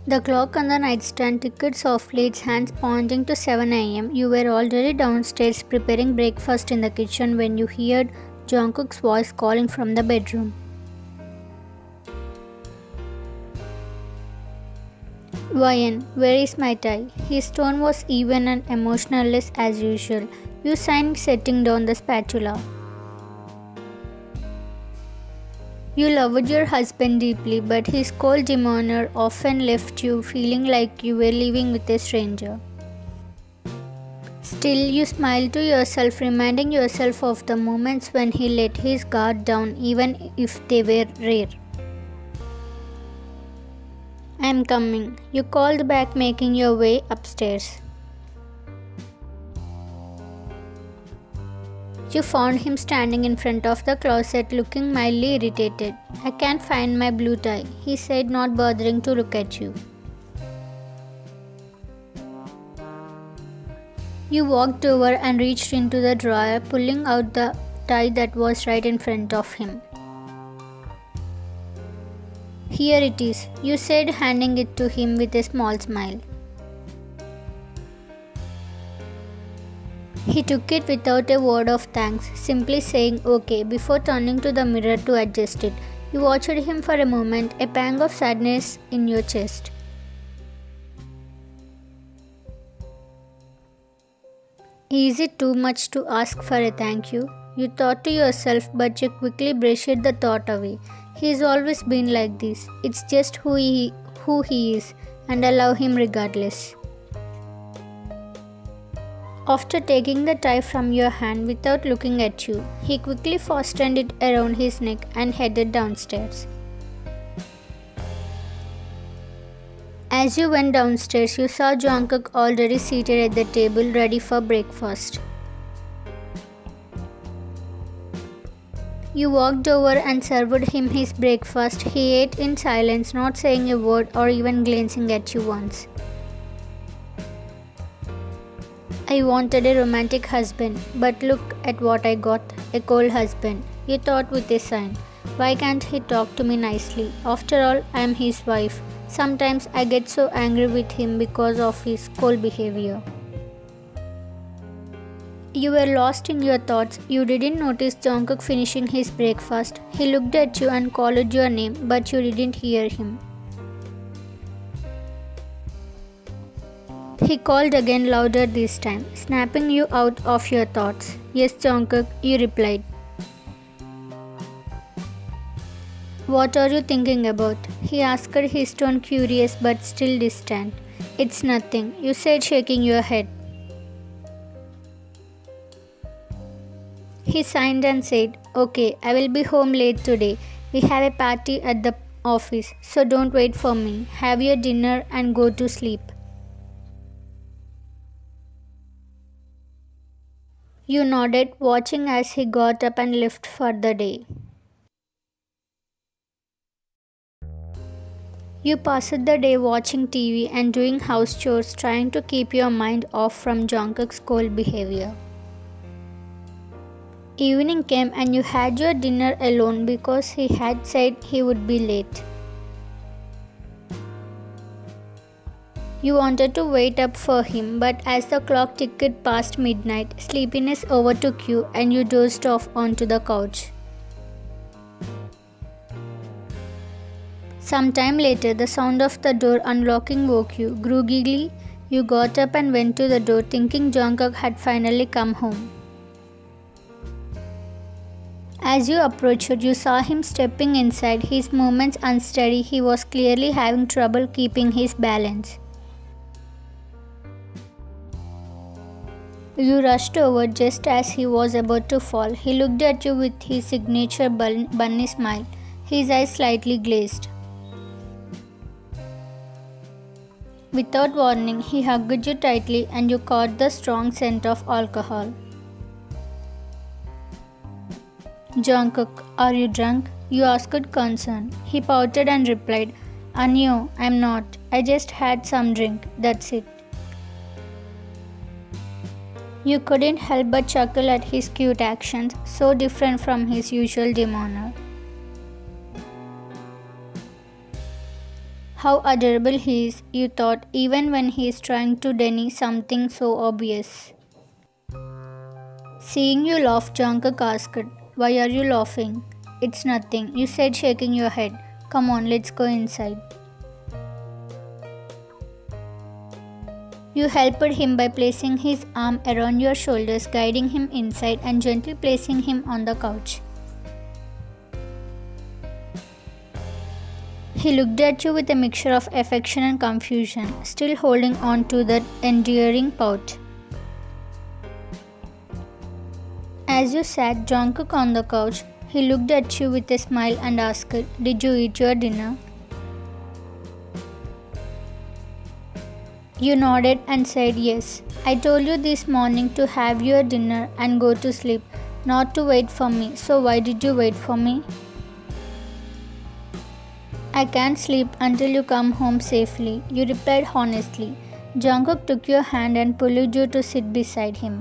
The clock on the nightstand ticked softly, its hands pointing to 7 a.m. You were already downstairs preparing breakfast in the kitchen when you heard Jon Cook's voice calling from the bedroom. Ryan, where is my tie? His tone was even and emotionless as usual. You signed setting down the spatula. You loved your husband deeply, but his cold demeanor often left you feeling like you were living with a stranger. Still, you smiled to yourself, reminding yourself of the moments when he let his guard down, even if they were rare. "I'm coming," you called back, making your way upstairs. You found him standing in front of the closet looking mildly irritated. "I can't find my blue tie," he said, not bothering to look at you. You walked over and reached into the drawer, pulling out the tie that was right in front of him. "Here it is," you said, handing it to him with a small smile. He took it without a word of thanks, simply saying "okay" before turning to the mirror to adjust it. You watched him for a moment, a pang of sadness in your chest. "Is it too much to ask for a thank you?" you thought to yourself, but you quickly brushed the thought away. He's always been like this. It's just who he is, and I love him regardless. After taking the tie from your hand without looking at you, he quickly fastened it around his neck and headed downstairs. As you went downstairs, you saw Jon Cook already seated at the table ready for breakfast. You walked over and served him his breakfast. He ate in silence, not saying a word or even glancing at you once. "I wanted a romantic husband, but look at what I got, a cold husband," you thought with a sigh. "Why can't he talk to me nicely? After all, I am his wife. Sometimes I get so angry with him because of his cold behavior." You were lost in your thoughts. You didn't notice Jon Cook finishing his breakfast. He looked at you and called your name, but you didn't hear him. He called again, louder this time, snapping you out of your thoughts. "Yes, Jon Cook," you replied. "What are you thinking about?" he asked, his tone curious but still distant. "It's nothing," you said, shaking your head. He signed and said, "Okay, I will be home late today. We have a party at the office, so don't wait for me. Have your dinner and go to sleep." You nodded, watching as he got up and left for the day. You passed the day watching TV and doing house chores, trying to keep your mind off from Jon Cook's cold behavior. Evening came and you had your dinner alone because he had said he would be late. You wanted to wait up for him, but as the clock ticked past midnight, sleepiness overtook you and you dozed off onto the couch. Sometime later, the sound of the door unlocking woke you. Groggily, you got up and went to the door, thinking Jon Cook had finally come home. As you approached, you saw him stepping inside, his movements unsteady. He was clearly having trouble keeping his balance. You rushed over just as he was about to fall. He looked at you with his signature bunny smile, his eyes slightly glazed. Without warning, he hugged you tightly and you caught the strong scent of alcohol. "Jon Cook, are you drunk?" You asked concern. He pouted and replied, "Anyo, I'm not. I just had some drink. That's it." You couldn't help but chuckle at his cute actions, so different from his usual demeanor. How adorable he is, you thought, even when he is trying to deny something so obvious. Seeing you laugh, Jungkook asked, "Why are you laughing?" "It's nothing," you said, shaking your head. "Come on, let's go inside." You helped him by placing his arm around your shoulders, guiding him inside and gently placing him on the couch. He looked at you with a mixture of affection and confusion, still holding on to that endearing pout. As you sat Jungkook on the couch, he looked at you with a smile and asked, "Did you eat your dinner?" You nodded and said yes. "I told you this morning to have your dinner and go to sleep, not to wait for me, so why did you wait for me?" "I can't sleep until you come home safely," you replied honestly. Jungkook took your hand and pulled you to sit beside him.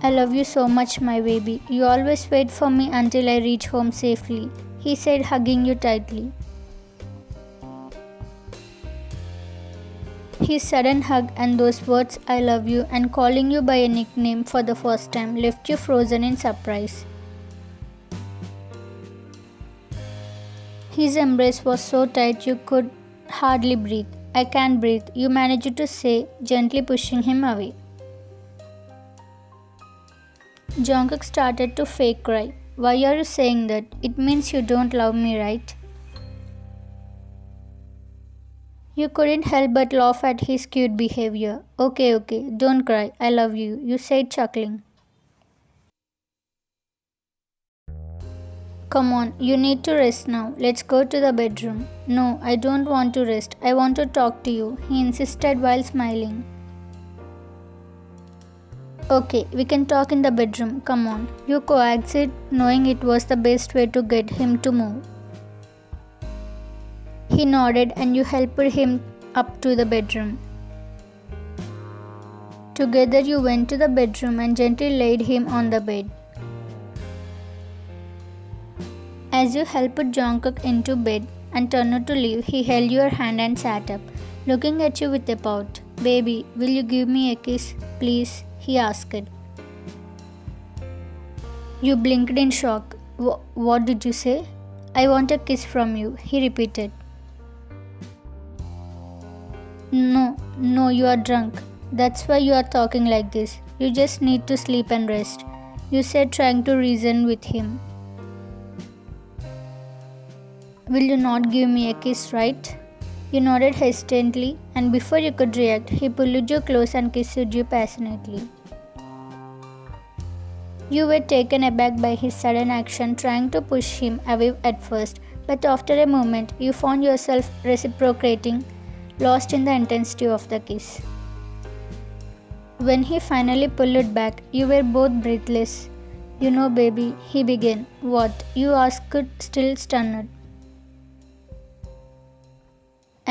"I love you so much, my baby. You always wait for me until I reach home safely," he said, hugging you tightly. His sudden hug and those words, "I love you," and calling you by a nickname for the first time, left you frozen in surprise. His embrace was so tight you could hardly breathe. "I can't breathe," you managed to say, gently pushing him away. Jungkook started to fake cry. "Why are you saying that? It means you don't love me, right?" You couldn't help but laugh at his cute behavior. Okay, don't cry. I love you," you said, chuckling. "Come on, you need to rest now. Let's go to the bedroom." "No, I don't want to rest. I want to talk to you," he insisted while smiling. "Okay, we can talk in the bedroom. Come on." You coaxed, knowing it was the best way to get him to move. He nodded and you helped him up to the bedroom. Together you went to the bedroom and gently laid him on the bed. As you helped Jungkook into bed and turned to leave, he held your hand and sat up, looking at you with a pout. "Baby, will you give me a kiss, please?" he asked. You blinked in shock. What did you say?" "I want a kiss from you," he repeated. No, you are drunk. That's why you are talking like this. You just need to sleep and rest," you said, trying to reason with him. "Will you not give me a kiss, right?" You nodded hesitantly, and before you could react, he pulled you close and kissed you passionately. You were taken aback by his sudden action, trying to push him away at first, but after a moment, you found yourself reciprocating, lost in the intensity of the kiss. When he finally pulled back, you were both breathless. "You know, baby," he began. "What?" you asked, still stunned.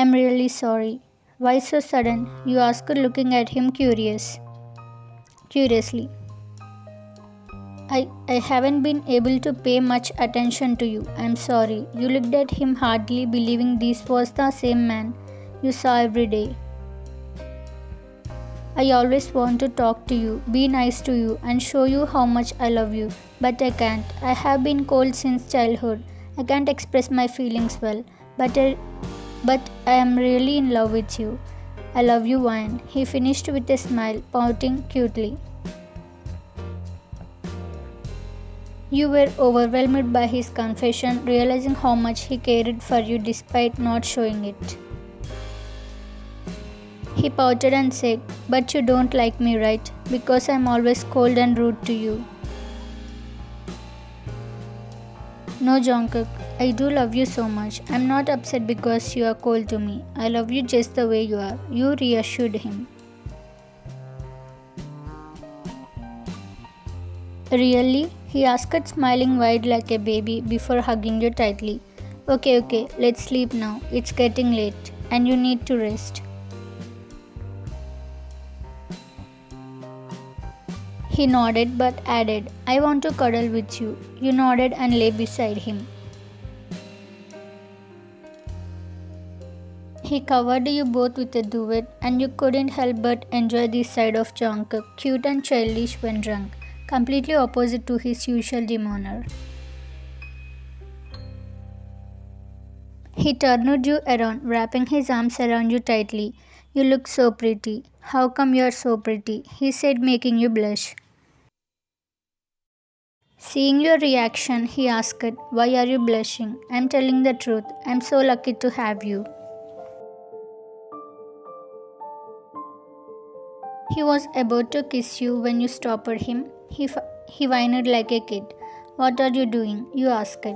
"I'm really sorry." "Why so sudden?" you asked, looking at him curiously. I haven't been able to pay much attention to you. I'm sorry." You looked at him hardly believing this was the same man you saw every day. "I always want to talk to you, be nice to you, and show you how much I love you, but I can't. I have been cold since childhood. I can't express my feelings well, but I am really in love with you. I love you, Wine," he finished with a smile, pouting cutely. You were overwhelmed by his confession, realizing how much he cared for you despite not showing it. He pouted and said, "But you don't like me, right? Because I'm always cold and rude to you." "No, Jungkook, I do love you so much. I'm not upset because you are cold to me. I love you just the way you are," you reassured him. "Really?" He asked, smiling wide like a baby before hugging you tightly. Okay, let's sleep now. It's getting late and you need to rest. He nodded but added, I want to cuddle with you. You nodded and lay beside him. He covered you both with a duvet and you couldn't help but enjoy this side of Jon Cooks, cute and childish when drunk, completely opposite to his usual demeanor. He turned you around, wrapping his arms around you tightly. You look so pretty. How come you're so pretty? He said, making you blush. Seeing your reaction, he asked, why are you blushing? I'm telling the truth. I'm so lucky to have you. He was about to kiss you when you stopped him. He whined like a kid. What are you doing? You asked.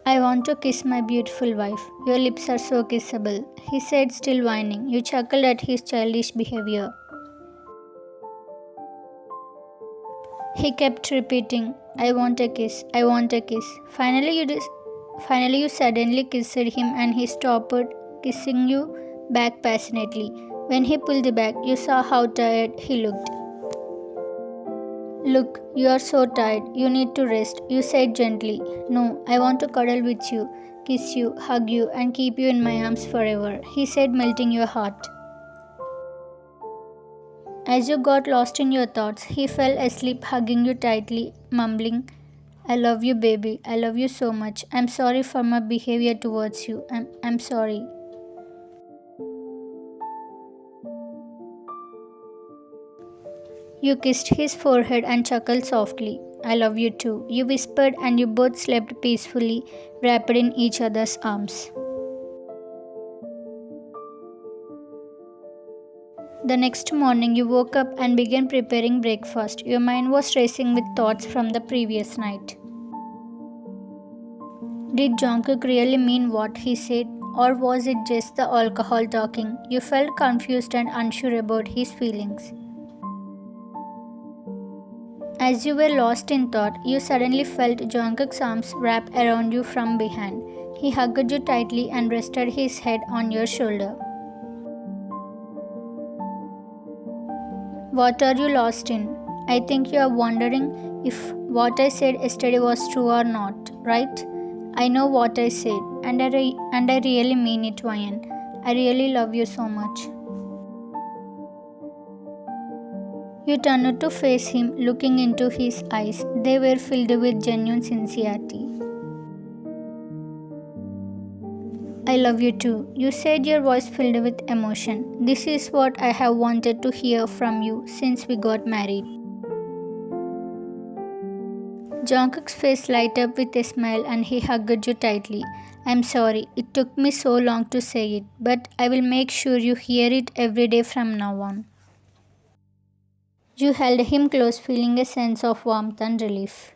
I want to kiss my beautiful wife. Your lips are so kissable, he said, still whining. You chuckled at his childish behavior. He kept repeating, I want a kiss, I want a kiss. Finally, you suddenly kissed him and he stopped kissing you back passionately. When he pulled back, you saw how tired he looked. Look, you are so tired. You need to rest, you said gently. No, I want to cuddle with you, kiss you, hug you, and keep you in my arms forever, he said, melting your heart. As you got lost in your thoughts, he fell asleep, hugging you tightly, mumbling, I love you, baby. I love you so much. I'm sorry for my behavior towards you. I'm sorry. You kissed his forehead and chuckled softly. I love you too, you whispered, and you both slept peacefully, wrapped in each other's arms. The next morning, you woke up and began preparing breakfast. Your mind was racing with thoughts from the previous night. Did Jungkook really mean what he said, or was it just the alcohol talking? You felt confused and unsure about his feelings. As you were lost in thought, you suddenly felt Jungkook's arms wrap around you from behind. He hugged you tightly and rested his head on your shoulder. What are you lost in? I think you are wondering if what I said yesterday was true or not, right? I know what I said, and I really mean it, Ryan. I really love you so much. You turned to face him, looking into his eyes. They were filled with genuine sincerity. I love you too, you said, your voice filled with emotion. This is what I have wanted to hear from you since we got married. Jungkook's face lighted up with a smile and he hugged you tightly. I'm sorry, it took me so long to say it, but I will make sure you hear it every day from now on. You held him close, feeling a sense of warmth and relief.